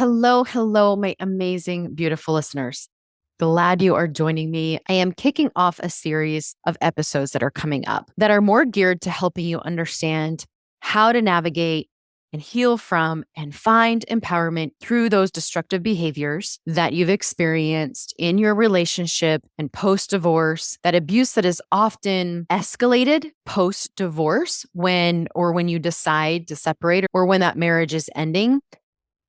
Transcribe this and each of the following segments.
Hello, my amazing, beautiful listeners. Glad you are joining me. I am kicking off a series of episodes that are coming up that are more geared to helping you understand how to navigate and heal from and find empowerment through those destructive behaviors that you've experienced in your relationship and post divorce, that abuse that is often escalated post divorce when you decide to separate or when that marriage is ending.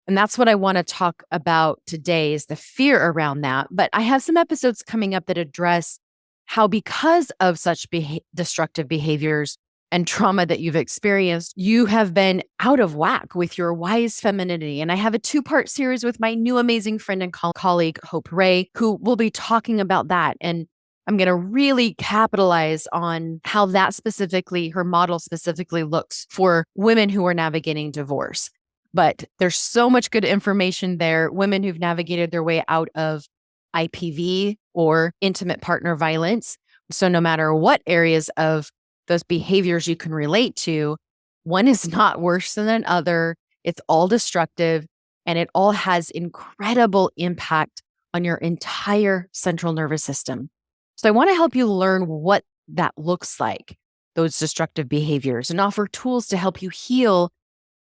And that's what I want to talk about today is the fear around that. But I have some episodes coming up that address how, because of such destructive behaviors and trauma that you've experienced, you have been out of whack with your wise femininity. And I have a 2-part series with my new amazing friend and colleague, Hope Ray, who will be talking about that. And I'm going to really capitalize on how that specifically, her model specifically looks for women who are navigating divorce. But there's so much good information there. Women who've navigated their way out of IPV or intimate partner violence. So no matter what areas of those behaviors you can relate to, one is not worse than another. It's all destructive and it all has incredible impact on your entire central nervous system. So I want to help you learn what that looks like, those destructive behaviors, and offer tools to help you heal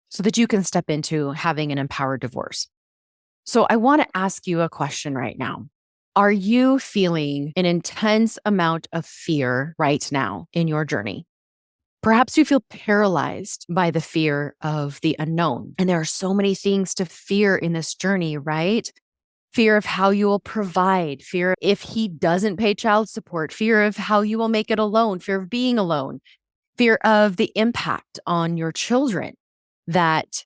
so that you can step into having an empowered divorce. So I want to ask you a question right now. Are you feeling an intense amount of fear right now in your journey? Perhaps you feel paralyzed by the fear of the unknown. And there are so many things to fear in this journey, right? Fear of how you will provide, fear if he doesn't pay child support, fear of how you will make it alone, fear of being alone, fear of the impact on your children that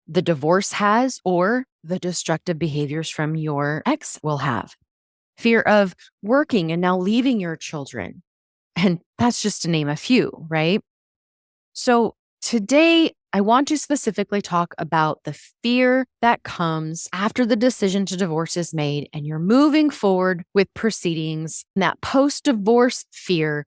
the divorce has or the destructive behaviors from your ex will have. Fear of working and now leaving your children. And that's just to name a few, right? So today, I want to specifically talk about the fear that comes after the decision to divorce is made and you're moving forward with proceedings, and that post-divorce fear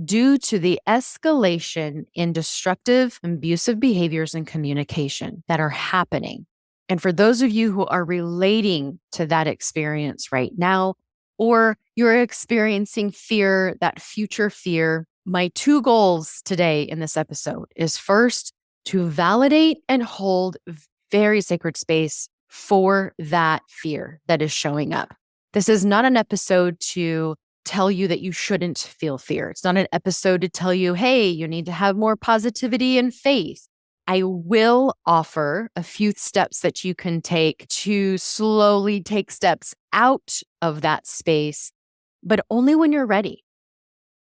due to the escalation in destructive, abusive behaviors and communication that are happening. And for those of you who are relating to that experience right now, or you're experiencing fear, that future fear, my 2 goals today in this episode is first, to validate and hold very sacred space for that fear that is showing up. This is not an episode to tell you that you shouldn't feel fear. It's not an episode to tell you, hey, you need to have more positivity and faith. I will offer a few steps that you can take to slowly take steps out of that space, but only when you're ready.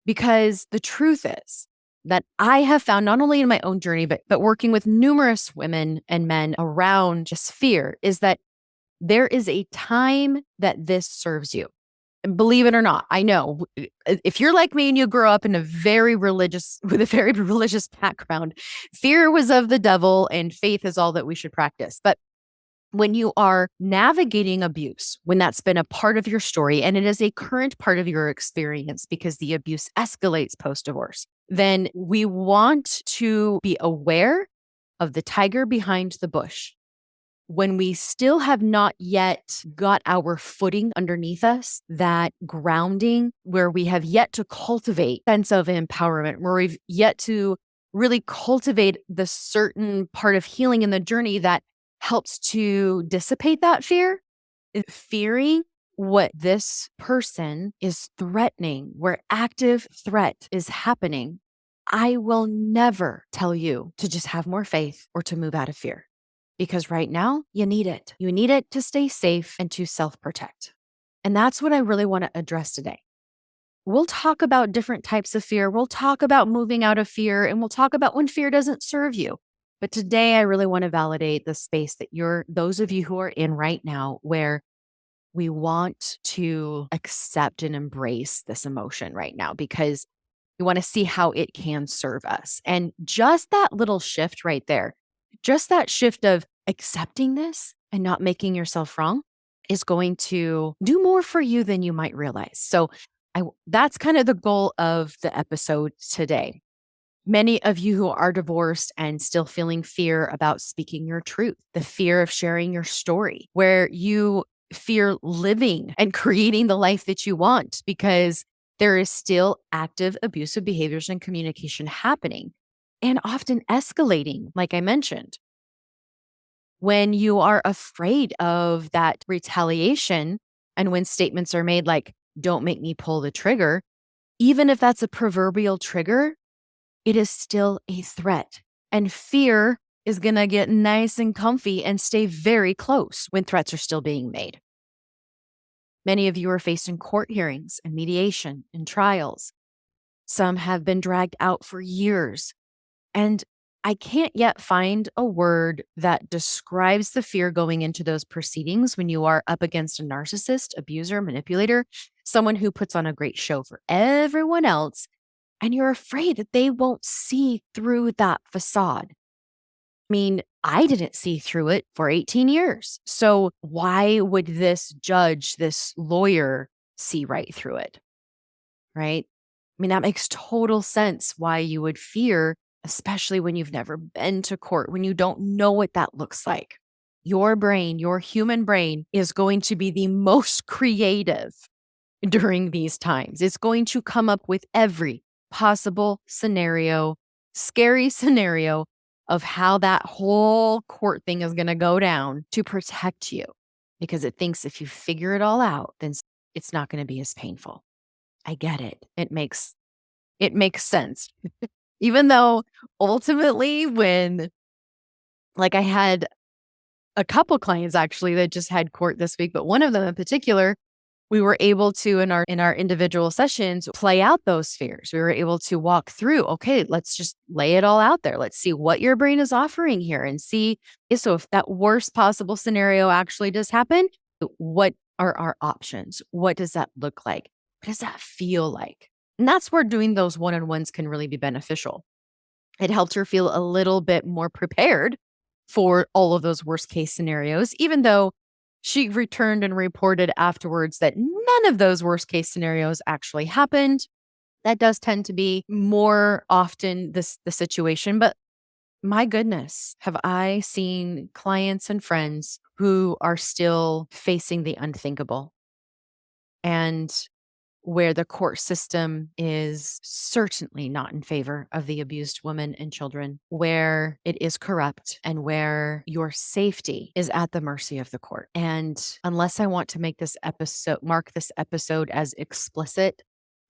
Because the truth is that I have found, not only in my own journey, but working with numerous women and men around just fear, is that there is a time that this serves you. And believe it or not, I know if you're like me and you grow up in with a very religious background, fear was of the devil and faith is all that we should practice. But when you are navigating abuse, when that's been a part of your story and it is a current part of your experience because the abuse escalates post-divorce, then we want to be aware of the tiger behind the bush. When we still have not yet got our footing underneath us, that grounding where we have yet to cultivate a sense of empowerment, where we've yet to really cultivate the certain part of healing in the journey that helps to dissipate that fear, fearing what this person is threatening, where active threat is happening. I will never tell you to just have more faith or to move out of fear. Because right now, you need it. You need it to stay safe and to self-protect. And that's what I really want to address today. We'll talk about different types of fear. We'll talk about moving out of fear, and we'll talk about when fear doesn't serve you. But today, I really want to validate the space that those of you who are in right now, where we want to accept and embrace this emotion right now, because we want to see how it can serve us. And just that little shift right there, just that shift of accepting this and not making yourself wrong is going to do more for you than you might realize. So that's kind of the goal of the episode today. Many of you who are divorced and still feeling fear about speaking your truth, the fear of sharing your story, where you fear living and creating the life that you want because there is still active abusive behaviors and communication happening and often escalating, like I mentioned. When you are afraid of that retaliation and when statements are made like, don't make me pull the trigger, even if that's a proverbial trigger, it is still a threat. And fear is going to get nice and comfy and stay very close when threats are still being made. Many of you are facing court hearings and mediation and trials. Some have been dragged out for years. And I can't yet find a word that describes the fear going into those proceedings when you are up against a narcissist, abuser, manipulator, someone who puts on a great show for everyone else, and you're afraid that they won't see through that facade. I mean, I didn't see through it for 18 years. So why would this judge, this lawyer, see right through it? Right? I mean, that makes total sense why you would fear, especially when you've never been to court, when you don't know what that looks like. Your brain, your human brain, is going to be the most creative during these times. It's going to come up with every possible scenario, scary scenario of how that whole court thing is going to go down to protect you because it thinks if you figure it all out, then it's not going to be as painful. I get it. It makes sense. Even though ultimately when like I had a couple clients actually that just had court this week, but one of them in particular, we were able to in our individual sessions play out those fears. We were able to walk through, okay, let's just lay it all out there. Let's see what your brain is offering here and see so if that worst possible scenario actually does happen, what are our options? What does that look like? What does that feel like? And that's where doing those one-on-ones can really be beneficial. It helped her feel a little bit more prepared for all of those worst case scenarios, even though she returned and reported afterwards that none of those worst case scenarios actually happened. That does tend to be more often the situation, but my goodness, have I seen clients and friends who are still facing the unthinkable and where the court system is certainly not in favor of the abused women and children, where it is corrupt and where your safety is at the mercy of the court. And unless I want to mark this episode as explicit,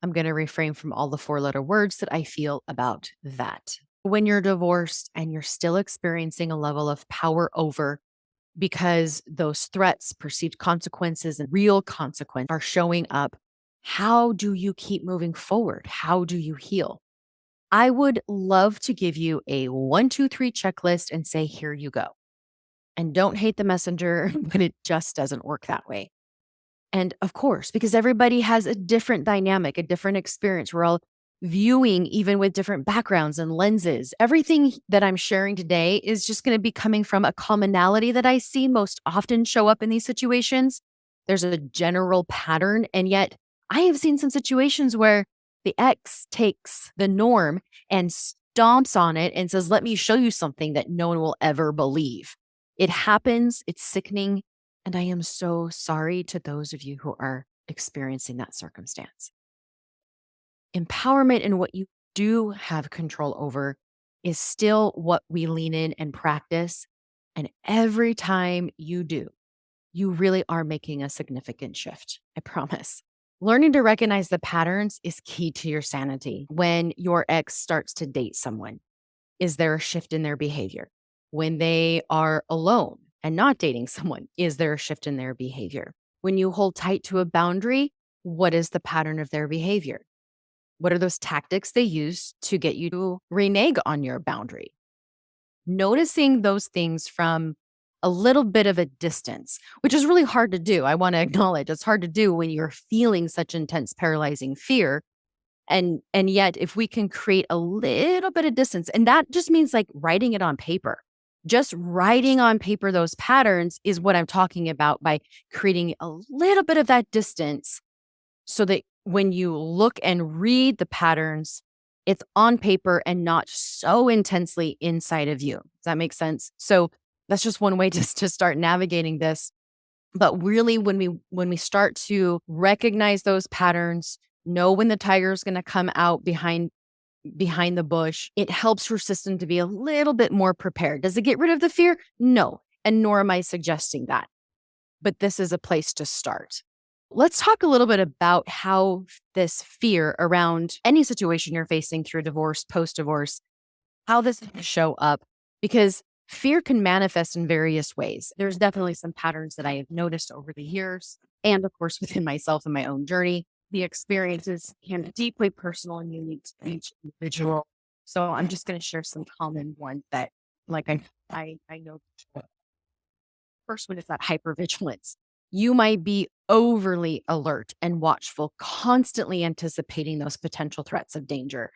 I'm going to refrain from all the four-letter words that I feel about that. When you're divorced and you're still experiencing a level of power over because those threats, perceived consequences, and real consequences are showing up, how do you keep moving forward? How do you heal? I would love to give you a 1, 2, 3 checklist and say, here you go. And don't hate the messenger, but it just doesn't work that way. And of course, because everybody has a different dynamic, a different experience, we're all viewing even with different backgrounds and lenses. Everything that I'm sharing today is just going to be coming from a commonality that I see most often show up in these situations. There's a general pattern. And yet I have seen some situations where the ex takes the norm and stomps on it and says, let me show you something that no one will ever believe. It happens. It's sickening. And I am so sorry to those of you who are experiencing that circumstance. Empowerment and what you do have control over is still what we lean in and practice. And every time you do, you really are making a significant shift. I promise. Learning to recognize the patterns is key to your sanity. When your ex starts to date someone, is there a shift in their behavior? When they are alone and not dating someone, is there a shift in their behavior? When you hold tight to a boundary, what is the pattern of their behavior? What are those tactics they use to get you to renege on your boundary? Noticing those things from a little bit of a distance, which is really hard to do. I want to acknowledge it's hard to do when you're feeling such intense, paralyzing fear. And yet, if we can create a little bit of distance, and that just means like writing it on paper. Just writing on paper those patterns is what I'm talking about by creating a little bit of that distance so that when you look and read the patterns, It's on paper and not so intensely inside of you. Does that make sense? So that's just one way to start navigating this. But really, when we start to recognize those patterns, know when the tiger is going to come out behind the bush, it helps your system to be a little bit more prepared. Does it get rid of the fear? No. And nor am I suggesting that. But this is a place to start. Let's talk a little bit about how this fear around any situation you're facing through divorce, post divorce, how this can show up, because fear can manifest in various ways. There's definitely some patterns that I have noticed over the years, and of course, within myself and my own journey. The experiences can be deeply personal and unique to each individual. So I'm just going to share some common ones that, like I know. First one is that hypervigilance. You might be overly alert and watchful, constantly anticipating those potential threats of danger.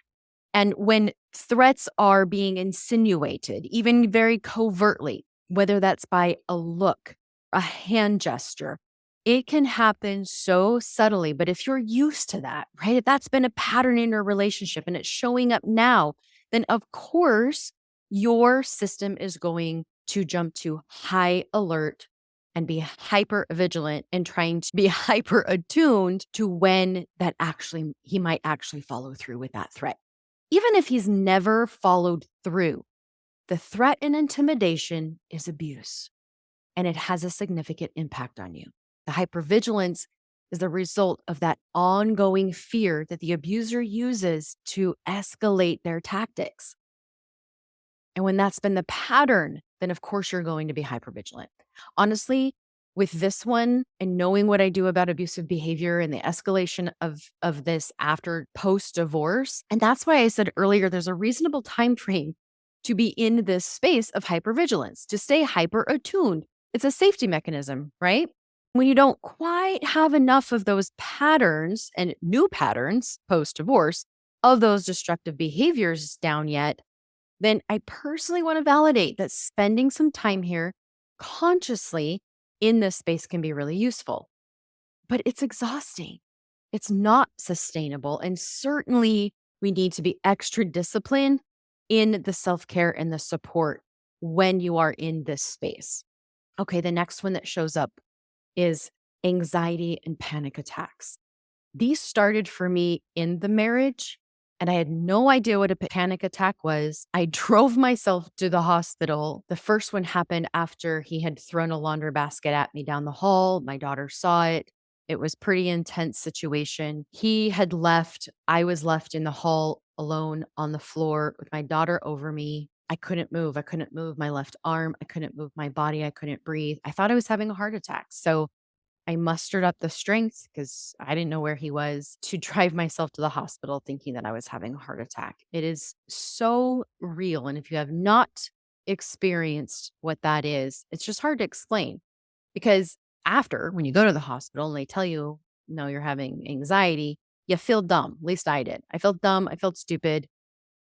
And when threats are being insinuated, even very covertly, whether that's by a look, a hand gesture, it can happen so subtly. But if you're used to that, right, if that's been a pattern in your relationship and it's showing up now, then of course your system is going to jump to high alert and be hyper vigilant and trying to be hyper attuned to when that actually he might actually follow through with that threat. Even if he's never followed through, the threat and intimidation is abuse, and it has a significant impact on you. The hypervigilance is the result of that ongoing fear that the abuser uses to escalate their tactics. And when that's been the pattern, then of course you're going to be hypervigilant. Honestly, with this one and knowing what I do about abusive behavior and the escalation of this after post divorce, and that's why I said earlier there's a reasonable time frame to be in this space of hypervigilance, to stay hyper attuned. It's a safety mechanism, right? When you don't quite have enough of those patterns and new patterns post divorce of those destructive behaviors down yet, then I personally want to validate that spending some time here consciously in this space can be really useful. But it's exhausting. It's not sustainable. And certainly we need to be extra disciplined in the self care and the support when you are in this space. Okay, the next one that shows up is anxiety and panic attacks. These started for me in the marriage, and I had no idea what a panic attack was. I drove myself to the hospital. The first one happened after he had thrown a laundry basket at me down the hall. My daughter saw it. It was pretty intense situation. He had left. I was left in the hall alone on the floor with my daughter over me. I couldn't move. I couldn't move my left arm. I couldn't move my body. I couldn't breathe. I thought I was having a heart attack. So I mustered up the strength because I didn't know where he was to drive myself to the hospital thinking that I was having a heart attack. It is so real. And if you have not experienced what that is, it's just hard to explain because after, when you go to the hospital and they tell you, no, you're having anxiety, you feel dumb. At least I did. I felt dumb. I felt stupid.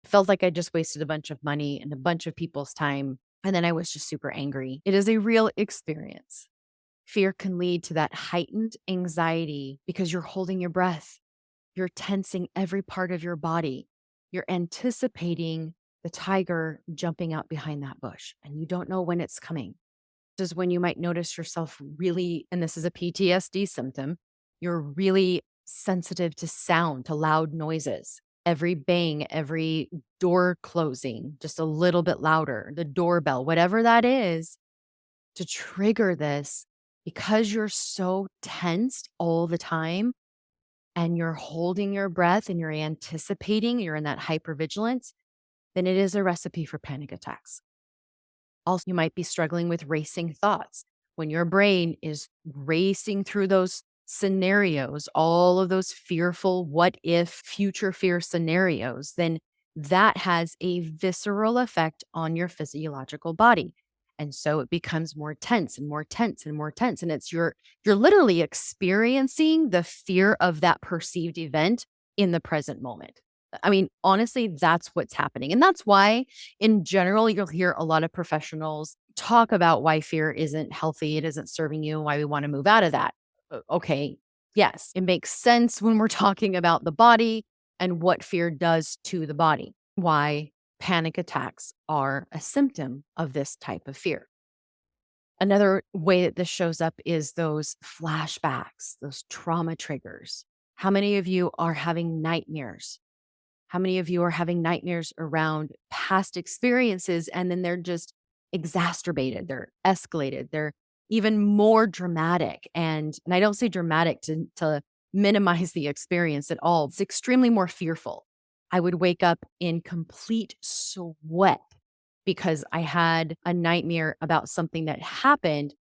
I felt like I just wasted a bunch of money and a bunch of people's time. And then I was just super angry. It is a real experience. Fear can lead to that heightened anxiety because you're holding your breath. You're tensing every part of your body. You're anticipating the tiger jumping out behind that bush, and you don't know when it's coming. This is when you might notice yourself really, and this is a PTSD symptom, you're really sensitive to sound, to loud noises. Every bang, every door closing, just a little bit louder, the doorbell, whatever that is, to trigger this because you're so tensed all the time and you're holding your breath and you're anticipating, you're in that hypervigilance, then it is a recipe for panic attacks. Also, you might be struggling with racing thoughts. When your brain is racing through those scenarios, all of those fearful what if future fear scenarios, then that has a visceral effect on your physiological body. And so it becomes more tense and more tense and more tense. And it's you're literally experiencing the fear of that perceived event in the present moment. I mean, honestly, that's what's happening. And that's why, in general, you'll hear a lot of professionals talk about why fear isn't healthy, it isn't serving you, and why we want to move out of that. Okay, yes, it makes sense when we're talking about the body. and what fear does to the body, why panic attacks are a symptom of this type of fear. Another way that this shows up is those flashbacks, those trauma triggers. How many of you are having nightmares? How many of you are having nightmares around past experiences and then they're just exacerbated, they're escalated, they're even more dramatic. And I don't say dramatic to minimize the experience at all. It's extremely more fearful. I would wake up in complete sweat because I had a nightmare about something that happened.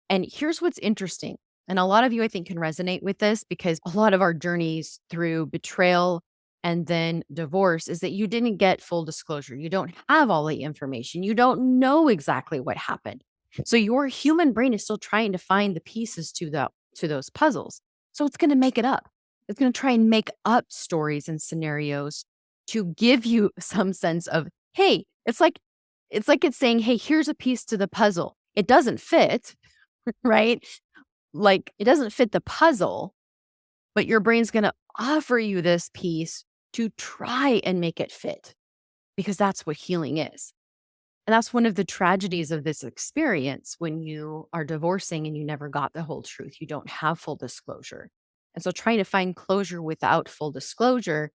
And here's what's interesting. And a lot of you, I think, can resonate with this because a lot of our journeys through betrayal and then divorce is that you didn't get full disclosure. You don't have all the information. You don't know exactly what happened. So your human brain is still trying to find the pieces to those puzzles. So it's going to make it up. It's going to try and make up stories and scenarios to give you some sense of, hey, it's saying, hey, here's a piece to the puzzle. It doesn't fit, right? Like it doesn't fit the puzzle, but your brain's going to offer you this piece to try and make it fit because that's what healing is. And that's one of the tragedies of this experience when you are divorcing and you never got the whole truth. You don't have full disclosure. And so trying to find closure without full disclosure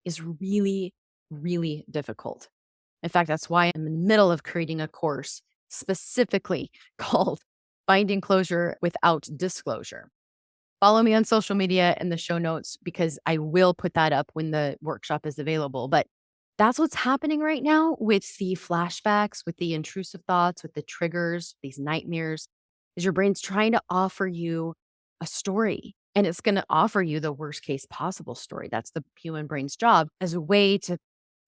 is really, really difficult. In fact, that's why I'm in the middle of creating a course specifically called Finding Closure Without Disclosure. Follow me on social media and the show notes because I will put that up when the workshop is available. But that's what's happening right now with the flashbacks, with the intrusive thoughts, with the triggers, these nightmares, is your brain's trying to offer you a story. And it's going to offer you the worst case possible story. That's the human brain's job as a way to,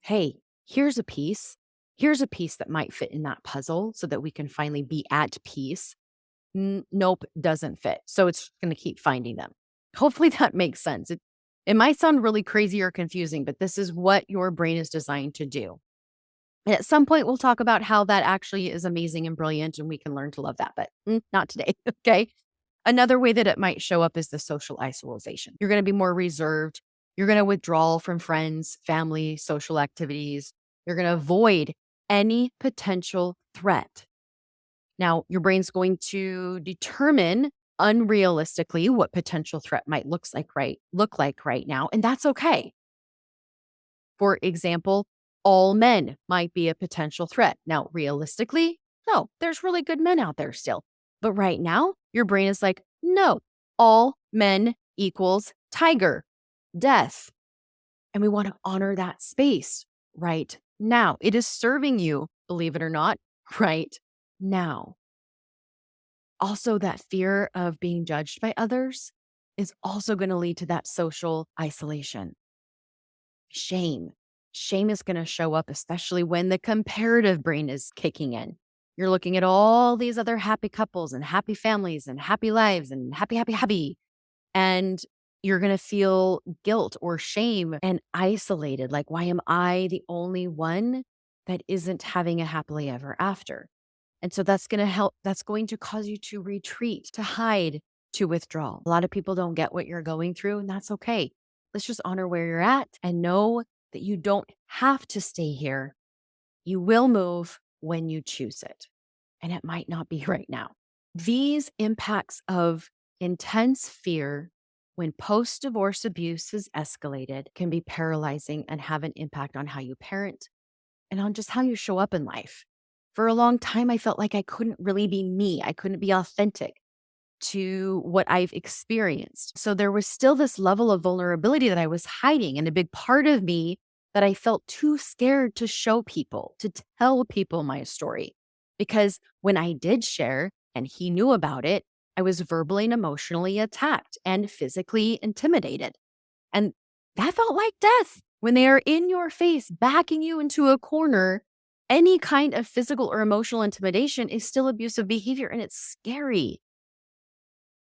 hey, here's a piece. Here's a piece that might fit in that puzzle so that we can finally be at peace. Nope, doesn't fit. So it's going to keep finding them. Hopefully that makes sense. It might sound really crazy or confusing, but this is what your brain is designed to do. And at some point, we'll talk about how that actually is amazing and brilliant, and we can learn to love that, but not today. Okay. Another way that it might show up is the social isolation. You're going to be more reserved. You're going to withdraw from friends, family, social activities. You're going to avoid any potential threat. Now, your brain's going to determine unrealistically what potential threat might look like right now, and that's okay. For example, all men might be a potential threat. Now, realistically, no, there's really good men out there still. But right now, your brain is like, no, all men equals tiger, death. And we want to honor that space right now. It is serving you, believe it or not, right now. Also, that fear of being judged by others is also going to lead to that social isolation. Shame. Shame is going to show up, especially when the comparative brain is kicking in. You're looking at all these other happy couples and happy families and happy lives and happy, happy, happy. And you're going to feel guilt or shame and isolated. Like, why am I the only one that isn't having a happily ever after? And so that's going to cause you to retreat, to hide, to withdraw. A lot of people don't get what you're going through, and that's okay. Let's just honor where you're at and know that you don't have to stay here. You will move when you choose it. And it might not be right now. These impacts of intense fear when post-divorce abuse has escalated can be paralyzing and have an impact on how you parent and on just how you show up in life. For a long time, I felt like I couldn't really be me. I couldn't be authentic to what I've experienced. So there was still this level of vulnerability that I was hiding, and a big part of me that I felt too scared to show people, to tell people my story. Because when I did share and he knew about it, I was verbally and emotionally attacked and physically intimidated. And that felt like death. When they are in your face, backing you into a corner, any kind of physical or emotional intimidation is still abusive behavior, and it's scary.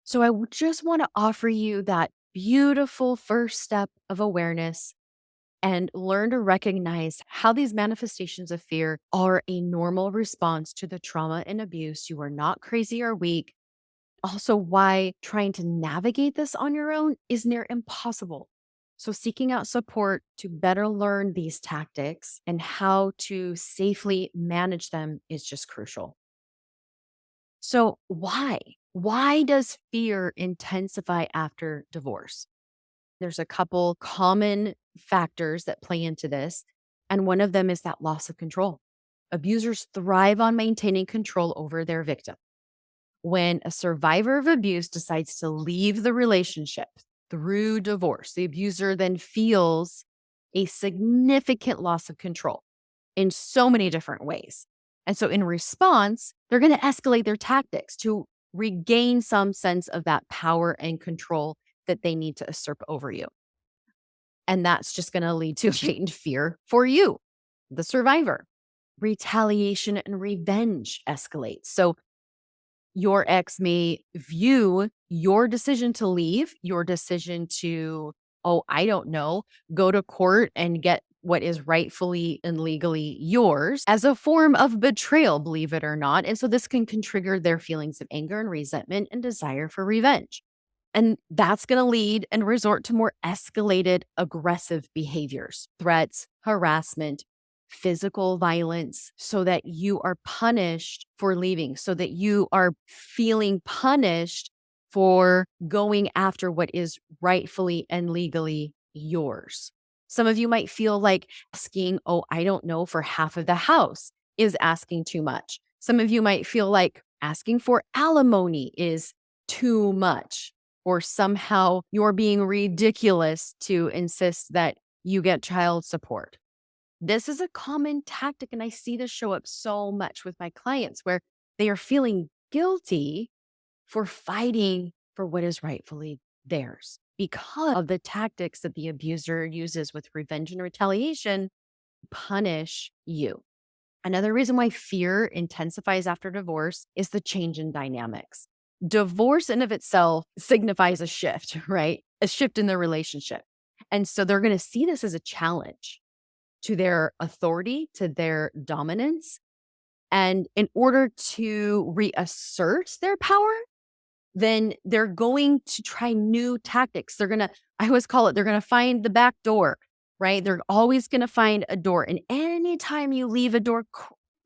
So I just want to offer you that beautiful first step of awareness and learn to recognize how these manifestations of fear are a normal response to the trauma and abuse. You are not crazy or weak. Also, why trying to navigate this on your own is near impossible. So, seeking out support to better learn these tactics and how to safely manage them is just crucial. So, why? Why does fear intensify after divorce? There's a couple common factors that play into this, and one of them is that loss of control. Abusers thrive on maintaining control over their victim. When a survivor of abuse decides to leave the relationship through divorce, the abuser then feels a significant loss of control in so many different ways. And so, in response, they're going to escalate their tactics to regain some sense of that power and control that they need to usurp over you. And that's just going to lead to heightened fear for you, the survivor. Retaliation and revenge escalates. So, your ex may view your decision to leave, your decision to, oh, I don't know, go to court and get what is rightfully and legally yours as a form of betrayal, believe it or not. And so this can trigger their feelings of anger and resentment and desire for revenge. And that's going to lead and resort to more escalated aggressive behaviors, threats, harassment, physical violence, so that you are punished for leaving, so that you are feeling punished for going after what is rightfully and legally yours. Some of you might feel like asking, oh, I don't know, for half of the house is asking too much. Some of you might feel like asking for alimony is too much, or somehow you're being ridiculous to insist that you get child support. This is a common tactic, and I see this show up so much with my clients where they are feeling guilty for fighting for what is rightfully theirs because of the tactics that the abuser uses with revenge and retaliation to punish you. Another reason why fear intensifies after divorce is the change in dynamics. Divorce in of itself signifies a shift, right? A shift in the relationship. And so they're going to see this as a challenge to their authority, to their dominance. And in order to reassert their power, then they're going to try new tactics. I always call it, they're going to find the back door, right? They're always going to find a door. And anytime you leave a door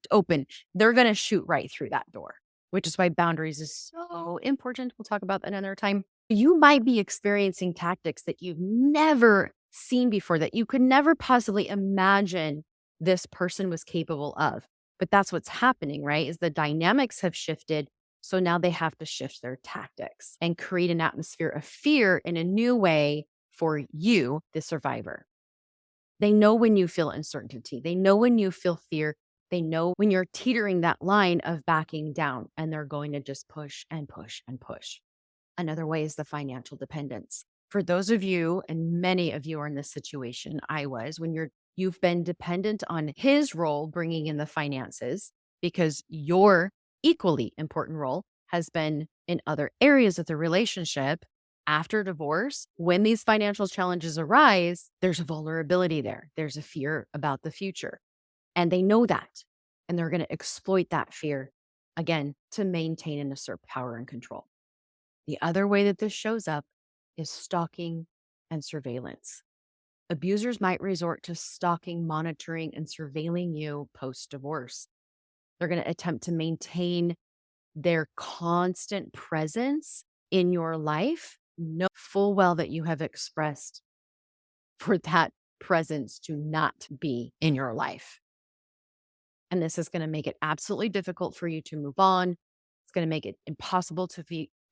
open, they're going to shoot right through that door, which is why boundaries is so important. We'll talk about that another time. You might be experiencing tactics that you've never seen before, that you could never possibly imagine this person was capable of. But that's what's happening, right? Is the dynamics have shifted. So now they have to shift their tactics and create an atmosphere of fear in a new way for you, the survivor. They know when you feel uncertainty. They know when you feel fear. They know when you're teetering that line of backing down, and they're going to just push and push and push. Another way is the financial dependence. For those of you, and many of you are in this situation, I was, when you've been dependent on his role bringing in the finances because your equally important role has been in other areas of the relationship. After divorce, when these financial challenges arise, there's a vulnerability there. There's a fear about the future. And they know that. And they're going to exploit that fear, again, to maintain and assert power and control. The other way that this shows up is stalking and surveillance. Abusers might resort to stalking, monitoring, and surveilling you post-divorce. They're going to attempt to maintain their constant presence in your life, know full well that you have expressed for that presence to not be in your life. And this is going to make it absolutely difficult for you to move on. It's going to make it impossible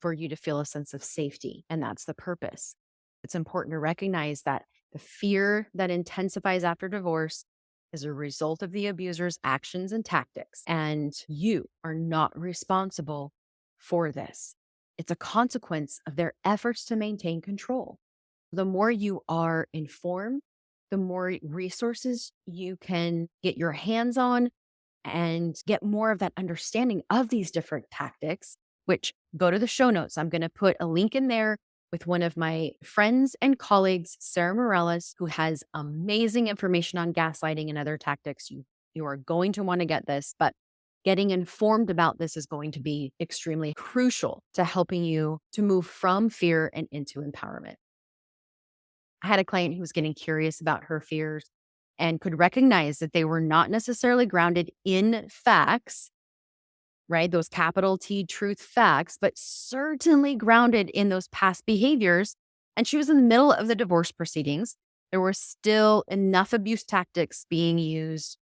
for you to feel a sense of safety. And that's the purpose. It's important to recognize that the fear that intensifies after divorce is a result of the abuser's actions and tactics. And you are not responsible for this. It's a consequence of their efforts to maintain control. The more you are informed, the more resources you can get your hands on and get more of that understanding of these different tactics, which go to the show notes. I'm going to put a link in there with one of my friends and colleagues, Sarah Morales, who has amazing information on gaslighting and other tactics. You are going to want to get this, but getting informed about this is going to be extremely crucial to helping you to move from fear and into empowerment. I had a client who was getting curious about her fears and could recognize that they were not necessarily grounded in facts, right? Those capital T truth facts, but certainly grounded in those past behaviors. And she was in the middle of the divorce proceedings. There were still enough abuse tactics being used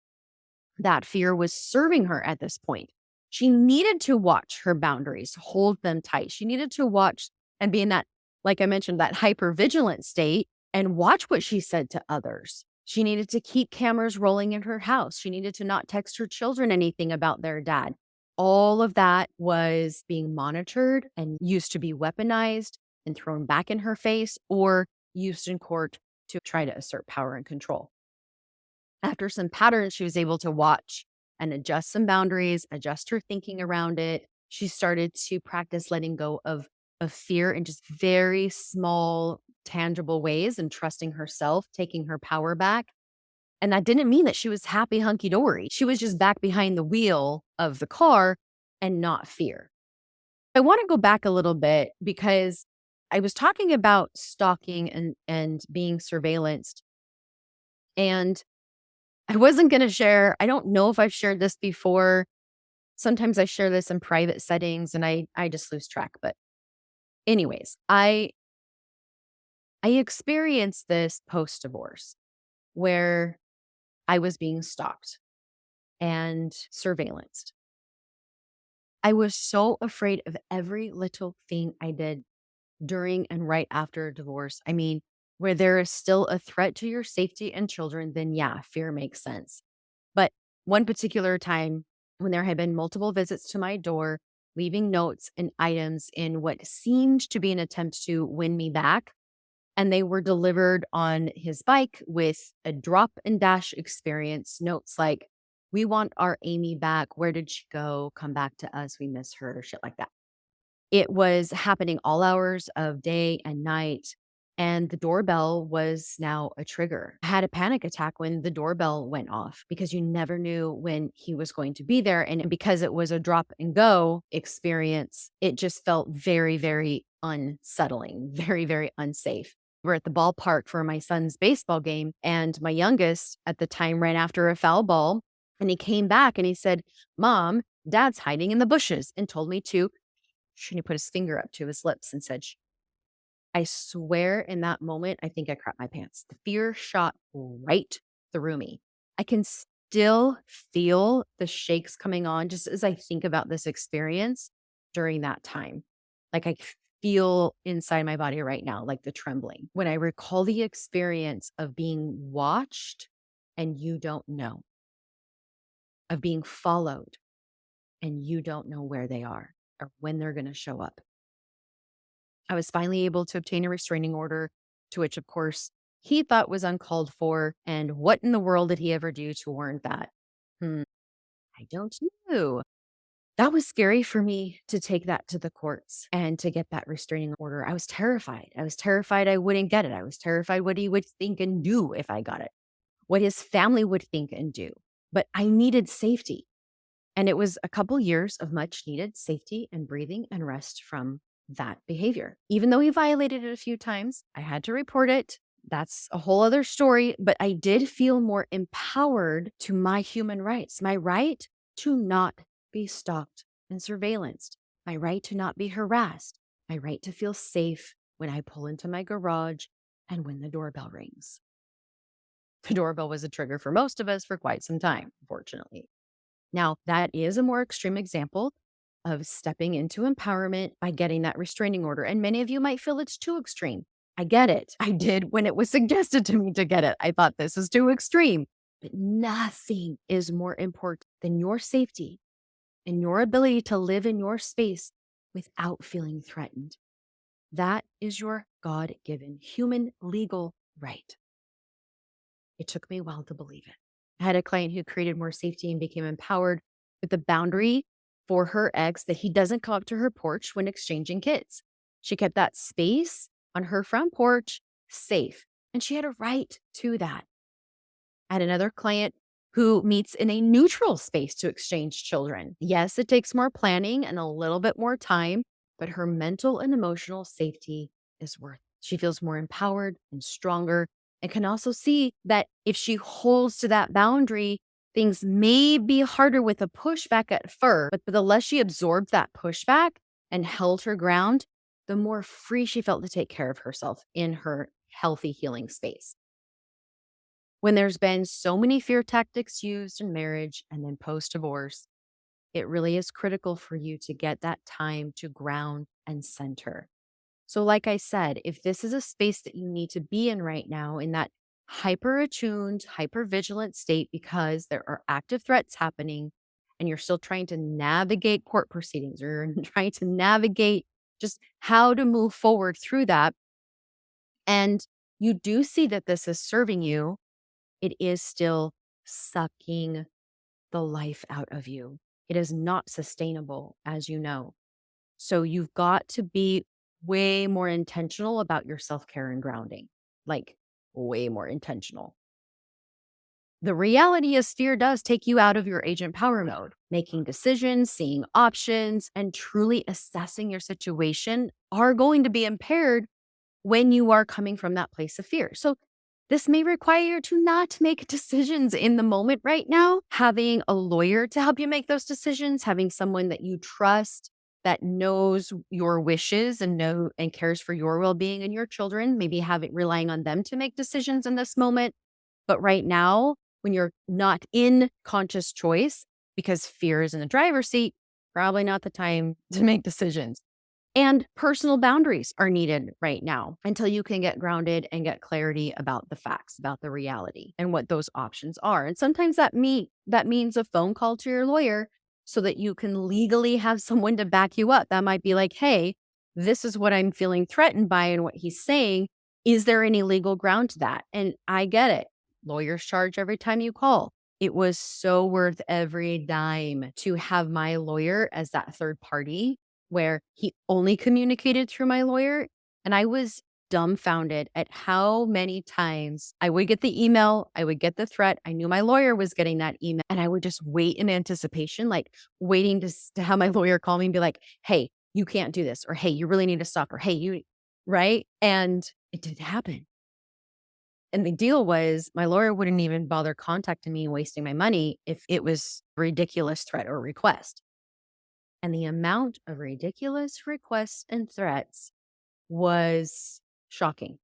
that fear was serving her at this point. She needed to watch her boundaries, hold them tight. She needed to watch and be in that, like I mentioned, that hyper vigilant state and watch what she said to others. She needed to keep cameras rolling in her house. She needed to not text her children anything about their dad. All of that was being monitored and used to be weaponized and thrown back in her face or used in court to try to assert power and control. After some patterns, she was able to watch and adjust some boundaries, adjust her thinking around it. She started to practice letting go of fear in just very small, tangible ways and trusting herself, taking her power back. And that didn't mean that she was happy, hunky dory. She was just back behind the wheel of the car and not fear. I want to go back a little bit because I was talking about stalking and being surveillanced. And I wasn't going to share. I don't know if I've shared this before. Sometimes I share this in private settings and I just lose track. But anyways, I experienced this post divorce where I was being stalked and surveillanced. I was so afraid of every little thing I did during and right after a divorce. I mean, where there is still a threat to your safety and children, then yeah, fear makes sense. But one particular time when there had been multiple visits to my door, leaving notes and items in what seemed to be an attempt to win me back, and they were delivered on his bike with a drop and dash experience. Notes like, "We want our Amie back. Where did she go? Come back to us. We miss her," shit like that. It was happening all hours of day and night, and the doorbell was now a trigger. I had a panic attack when the doorbell went off because you never knew when he was going to be there, and because it was a drop and go experience, it just felt very, very unsettling, very, very unsafe. We're at the ballpark for my son's baseball game, and my youngest at the time ran after a foul ball, and he came back and he said, "Mom, Dad's hiding in the bushes," and told me to and he put his finger up to his lips and said, "Shh." I swear in that moment, I think I crapped my pants. The fear shot right through me. I can still feel the shakes coming on just as I think about this experience during that time. Like I feel inside my body right now, like the trembling. When I recall the experience of being watched and you don't know, of being followed and you don't know where they are or when they're going to show up. I was finally able to obtain a restraining order, to which, of course, he thought was uncalled for. And what in the world did he ever do to warrant that? Hmm, I don't know. That was scary for me to take that to the courts and to get that restraining order. I was terrified. I was terrified I wouldn't get it. I was terrified what he would think and do if I got it, what his family would think and do. But I needed safety. And it was a couple years of much needed safety and breathing and rest from that behavior. Even though he violated it a few times, I had to report it. That's a whole other story, but I did feel more empowered to my human rights, my right to not be stalked and surveillanced, my right to not be harassed, my right to feel safe when I pull into my garage and when the doorbell rings. The doorbell was a trigger for most of us for quite some time, unfortunately. Now, that is a more extreme example of stepping into empowerment by getting that restraining order. And many of you might feel it's too extreme. I get it. I did when it was suggested to me to get it. I thought this is too extreme. But nothing is more important than your safety and your ability to live in your space without feeling threatened. That is your God-given human legal right. It took me a while to believe it. I had a client who created more safety and became empowered with the boundary for her ex that he doesn't come up to her porch when exchanging kids. She kept that space on her front porch safe, and she had a right to that. I had another client who meets in a neutral space to exchange children. Yes, it takes more planning and a little bit more time, but her mental and emotional safety is worth it. She feels more empowered and stronger, and can also see that if she holds to that boundary, things may be harder with a pushback at first, but the less she absorbed that pushback and held her ground, the more free she felt to take care of herself in her healthy healing space. When there's been so many fear tactics used in marriage and then post divorce, it really is critical for you to get that time to ground and center. So, like I said, if this is a space that you need to be in right now, in that hyper attuned, hyper vigilant state, because there are active threats happening and you're still trying to navigate court proceedings or you're trying to navigate just how to move forward through that, and you do see that this is serving you, it is still sucking the life out of you. It is not sustainable, as you know. So you've got to be way more intentional about your self care and grounding, like way more intentional. The reality is, fear does take you out of your agent power mode. Making decisions, seeing options, and truly assessing your situation are going to be impaired when you are coming from that place of fear. So this may require you to not make decisions in the moment right now. Having a lawyer to help you make those decisions, having someone that you trust that knows your wishes and cares for your well-being and your children, maybe relying on them to make decisions in this moment. But right now, when you're not in conscious choice because fear is in the driver's seat, probably not the time to make decisions. And personal boundaries are needed right now until you can get grounded and get clarity about the facts, about the reality and what those options are. And sometimes that means a phone call to your lawyer so that you can legally have someone to back you up. That might be like, hey, this is what I'm feeling threatened by and what he's saying. Is there any legal ground to that? And I get it. Lawyers charge every time you call. It was so worth every dime to have my lawyer as that third party where he only communicated through my lawyer. And I was dumbfounded at how many times I would get the email, I would get the threat. I knew my lawyer was getting that email, and I would just wait in anticipation, like waiting to have my lawyer call me and be like, hey, you can't do this, or hey, you really need to stop, or hey, right? And it didn't happen. And the deal was my lawyer wouldn't even bother contacting me and wasting my money if it was a ridiculous threat or request. And the amount of ridiculous requests and threats was shocking.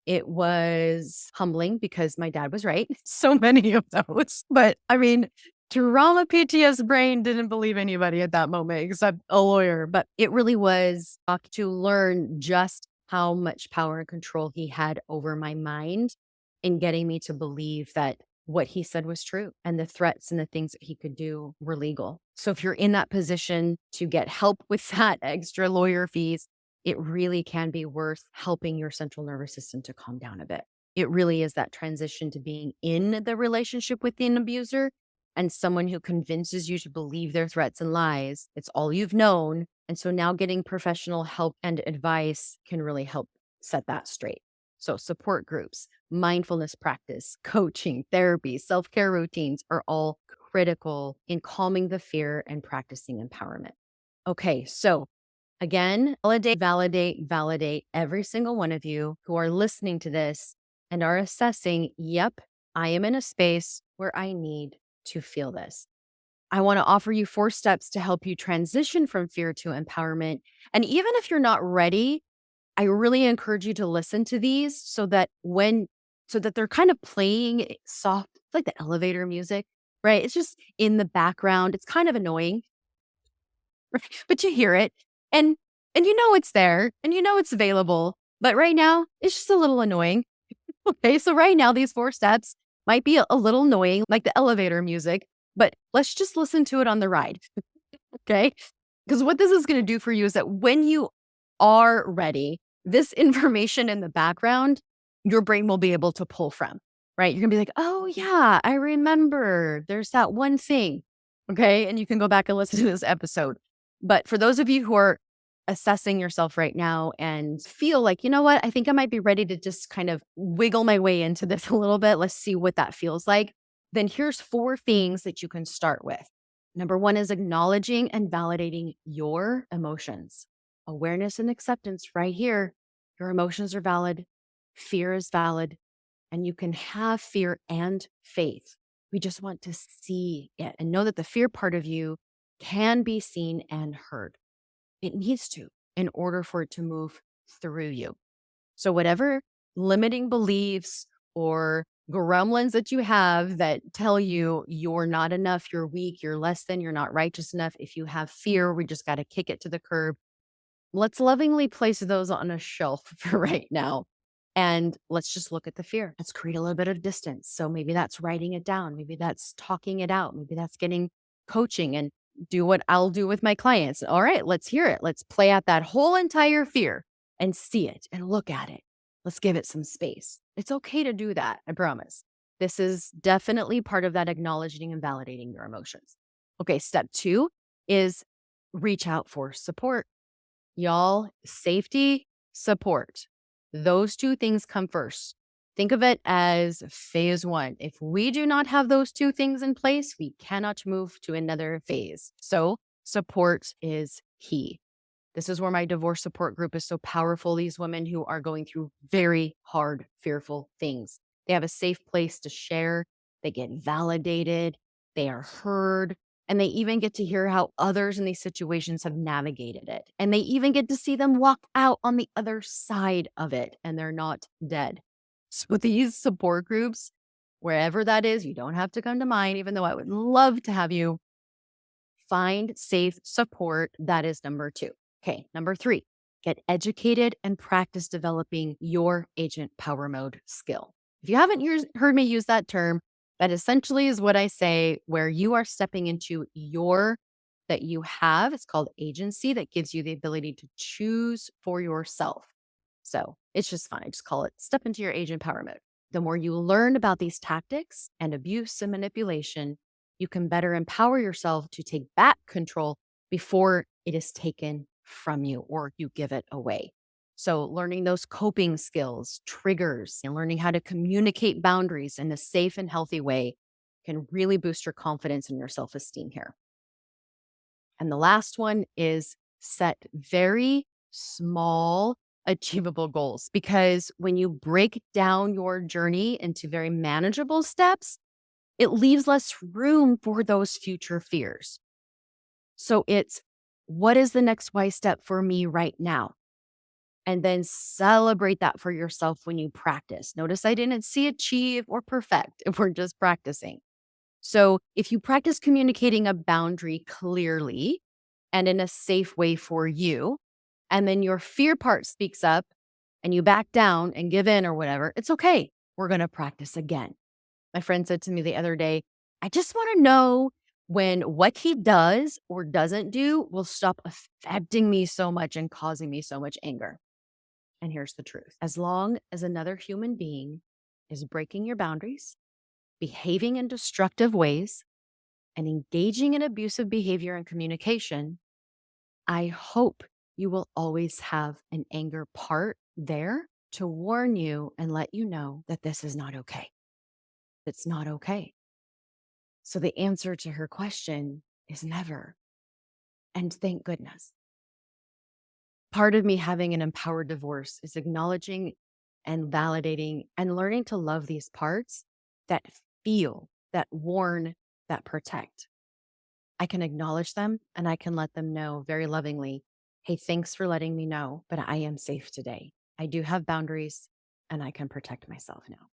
It was humbling because my dad was right. So many of those. But I mean, trauma PTS brain didn't believe anybody at that moment except a lawyer. But it really was to learn just how much power and control he had over my mind in getting me to believe that what he said was true and the threats and the things that he could do were legal. So if you're in that position to get help with that extra lawyer fees, it really can be worth helping your central nervous system to calm down a bit. It really is that transition to being in the relationship with an abuser and someone who convinces you to believe their threats and lies. It's all you've known. And so now getting professional help and advice can really help set that straight. So support groups, mindfulness practice, coaching, therapy, self-care routines are all critical in calming the fear and practicing empowerment. Okay, so again, validate every single one of you who are listening to this and are assessing, yep, I am in a space where I need to feel this. I want to offer you 4 steps to help you transition from fear to empowerment. And even if you're not ready, I really encourage you to listen to these so that they're kind of playing soft, it's like the elevator music, right? It's just in the background. It's kind of annoying, right? But you hear it and you know it's there and you know it's available. But right now, it's just a little annoying. Okay, so right now these 4 steps might be a little annoying, like the elevator music, but let's just listen to it on the ride. Okay? Because what this is going to do for you is that when you are ready, this information in the background, your brain will be able to pull from, right? You're going to be like, oh, yeah, I remember there's that one thing. Okay. And you can go back and listen to this episode. But for those of you who are assessing yourself right now and feel like, you know what, I think I might be ready to just kind of wiggle my way into this a little bit. Let's see what that feels like. Then here's 4 things that you can start with. Number 1 is acknowledging and validating your emotions. Awareness and acceptance right here. Your emotions are valid. Fear is valid. And you can have fear and faith. We just want to see it and know that the fear part of you can be seen and heard. It needs to in order for it to move through you. So whatever limiting beliefs or gremlins that you have that tell you you're not enough, you're weak, you're less than, you're not righteous enough. If you have fear, we just got to kick it to the curb. Let's lovingly place those on a shelf for right now. And let's just look at the fear. Let's create a little bit of distance. So maybe that's writing it down. Maybe that's talking it out. Maybe that's getting coaching and do what I'll do with my clients. All right, let's hear it. Let's play out that whole entire fear and see it and look at it. Let's give it some space. It's okay to do that. I promise. This is definitely part of that acknowledging and validating your emotions. Okay, step 2 is reach out for support. Y'all, safety, support. Those two things come first. Think of it as phase 1. If we do not have those two things in place, we cannot move to another phase. So support is key. This is where my divorce support group is so powerful. These women who are going through very hard, fearful things. They have a safe place to share. They get validated. They are heard. And they even get to hear how others in these situations have navigated it. And they even get to see them walk out on the other side of it and they're not dead. So these support groups, wherever that is, you don't have to come to mine, even though I would love to have you find safe support. That is number 2. Okay, number 3, get educated and practice developing your agent power mode skill. If you haven't heard me use that term, that essentially is what I say, where you are stepping into that you have. It's called agency that gives you the ability to choose for yourself. So it's just fun. I just call it step into your agent power mode. The more you learn about these tactics and abuse and manipulation, you can better empower yourself to take back control before it is taken from you or you give it away. So learning those coping skills, triggers, and learning how to communicate boundaries in a safe and healthy way can really boost your confidence and your self-esteem here. And the last one is set very small, achievable goals, because when you break down your journey into very manageable steps, it leaves less room for those future fears. So it's, what is the next wise step for me right now? And then celebrate that for yourself when you practice. Notice I didn't see achieve or perfect if we're just practicing. So if you practice communicating a boundary clearly and in a safe way for you, and then your fear part speaks up and you back down and give in or whatever, it's okay. We're going to practice again. My friend said to me the other day, I just want to know when what he does or doesn't do will stop affecting me so much and causing me so much anger. And here's the truth. As long as another human being is breaking your boundaries, behaving in destructive ways, and engaging in abusive behavior and communication, I hope you will always have an anger part there to warn you and let you know that this is not okay. It's not okay. So the answer to her question is never. And thank goodness. Part of me having an empowered divorce is acknowledging and validating and learning to love these parts that feel, that warn, that protect. I can acknowledge them and I can let them know very lovingly, hey, thanks for letting me know, but I am safe today. I do have boundaries and I can protect myself now.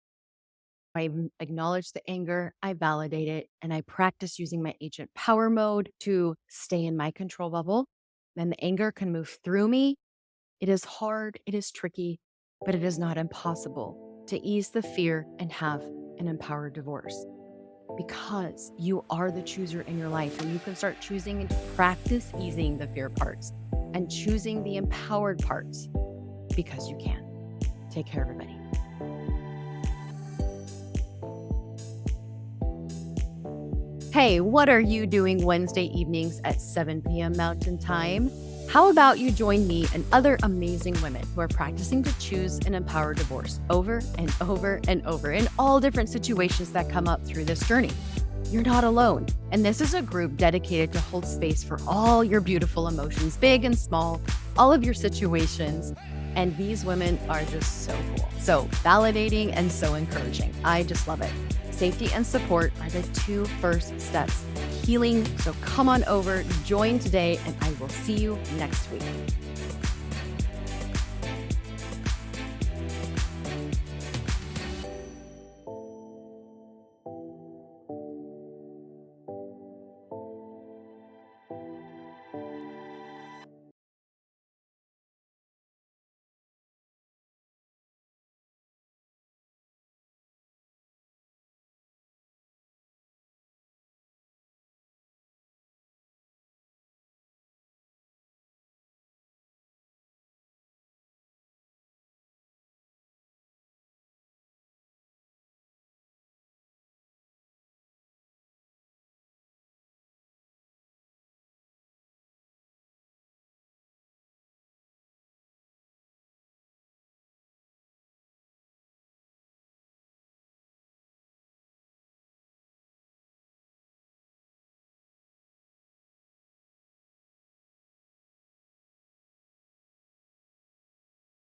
I acknowledge the anger, I validate it, and I practice using my agent power mode to stay in my control bubble. Then the anger can move through me. It is hard, it is tricky, but it is not impossible to ease the fear and have an empowered divorce, because you are the chooser in your life, and you can start choosing and practice easing the fear parts and choosing the empowered parts, because you can. Take care, everybody. Hey, what are you doing Wednesday evenings at 7 p.m. Mountain Time? How about you join me and other amazing women who are practicing to choose an empowered divorce over and over and over in all different situations that come up through this journey. you're not alone. And this is a group dedicated to hold space for all your beautiful emotions, big and small, all of your situations. And these women are just so cool, so validating and so encouraging. I just love it. Safety and support are the two first steps. Healing. So come on over, join today, and I will see you next week.